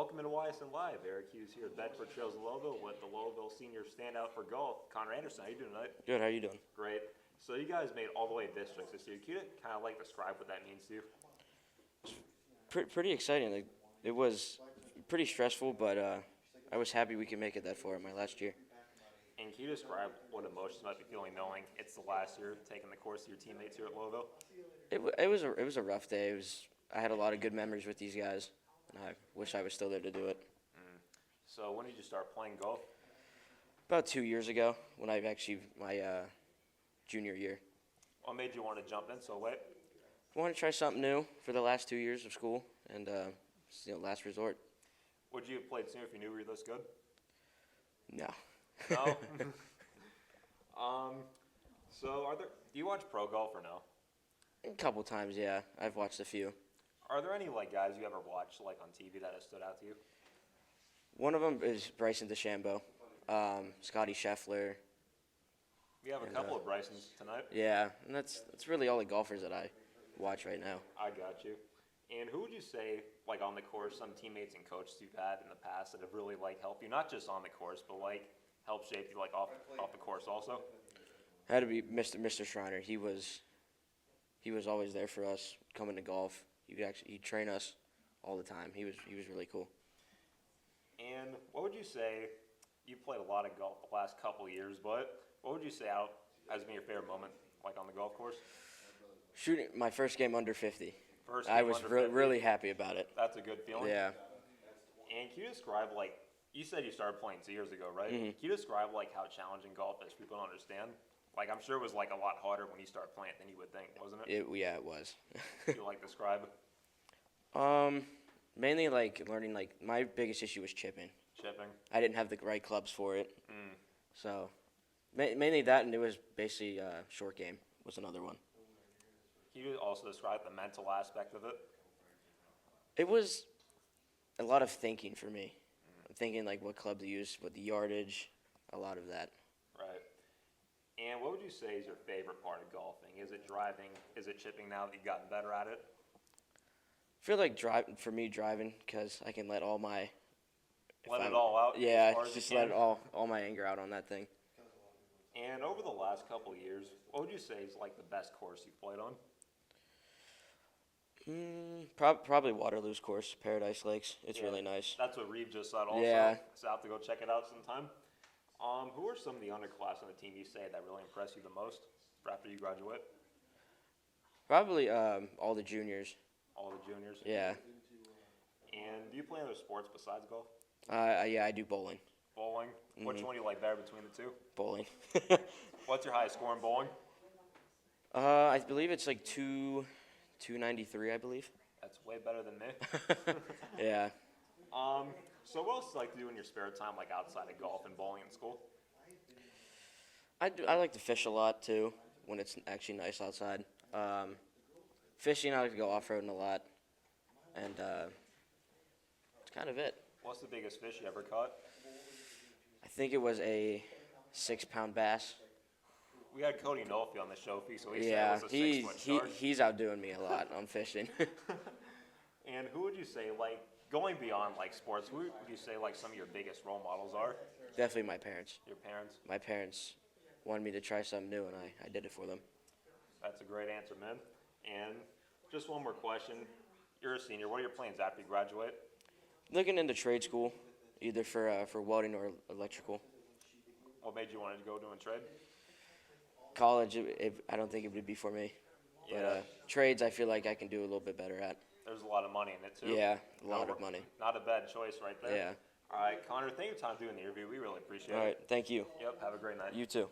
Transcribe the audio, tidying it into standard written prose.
Welcome into YSN Live. Eric Hughes here at Bedford Trails Lowellville with the Lowellville Senior Standout for Golf, Connor Anderson. How you doing tonight? Good. How you doing? Great. So you guys made all the way to districts this year. Can you kind of describe what that means to you? Pretty exciting. It was pretty stressful, but I was happy we could make it that far in my last year. And can you describe what emotions you might be feeling knowing it's the last year taking the course of your teammates here at Lowellville? It was a rough day. I had a lot of good memories with these guys, and I wish I was still there to do it. So when did you start playing golf? About 2 years ago, when I actually my junior year. What made you want to jump in so late? I wanted to try something new for the last 2 years of school, and it's the last resort. Would you have played sooner if you knew you were this good? No. No. So do you watch pro golf or no? A couple times, yeah. I've watched a few. Are there any guys you ever watched on TV that have stood out to you? One of them is Bryson DeChambeau, Scotty Scheffler. We have a couple of Brysons tonight. Yeah, and that's really all the golfers that I watch right now. I got you. And who would you say, on the course, some teammates and coaches you've had in the past that have really helped you, not just on the course, but helped shape you off the course also? Had to be Mr. Schreiner. He was always there for us coming to golf. He'd train us all the time. He was really cool. And what would you say? You played a lot of golf the last couple of years, but what would you say has been your favorite moment, on the golf course? Shooting my first game under 50. I was really happy about it. That's a good feeling. Yeah. And can you describe you said you started playing 2 years ago, right? Mm-hmm. Can you describe how challenging golf is for people to understand? I'm sure it was a lot harder when you started playing than you would think, wasn't it? Yeah, it was. Can you describe? Mainly learning my biggest issue was chipping. Chipping. I didn't have the right clubs for it. So mainly that, and it was basically short game was another one. Can you also describe the mental aspect of it? It was a lot of thinking for me. Thinking what club to use, what the yardage, a lot of that. Right. And what would you say is your favorite part of golfing? Is it driving? Is it chipping now that you've gotten better at it? I feel driving, because I can let all my... Let it all out? Yeah, just let all my anger out on that thing. And over the last couple of years, what would you say is the best course you've played on? Probably Waterloo's course, Paradise Lakes. It's really nice. That's what Reeve just said also. Yeah. So I'll have to go check it out sometime. Who are some of the underclass on the team you say that really impressed you the most after you graduate? Probably all the juniors. All the juniors? Yeah. And do you play other sports besides golf? Yeah, I do bowling. Bowling? Mm-hmm. Which one do you like better between the two? Bowling. What's your highest score in bowling? I believe it's 293, I believe. That's way better than me. Yeah. So what else do you like to do in your spare time, outside of golf and bowling in school? I like to fish a lot, too, when it's actually nice outside. Fishing, I like to go off-roading a lot. And that's kind of it. What's the biggest fish you ever caught? I think it was a 6-pound bass. We had Cody Nolfi on the show, so he said it was a 6-foot shark. He's outdoing me a lot on fishing. And who would you say, going beyond sports, who would you say some of your biggest role models are? Definitely my parents. Your parents? My parents wanted me to try something new, and I did it for them. That's a great answer, man. And just one more question. You're a senior. What are your plans after you graduate? Looking into trade school, either for welding or electrical. What made you want to go doing trade? College, I don't think it would be for me. Yeah. But trades, I feel like I can do a little bit better at. There's a lot of money in it, too. Yeah, a lot of money. Not a bad choice right there. Yeah. All right, Connor, thank you for your time doing the interview. We really appreciate it. All right, thank you. Yep, have a great night. You too.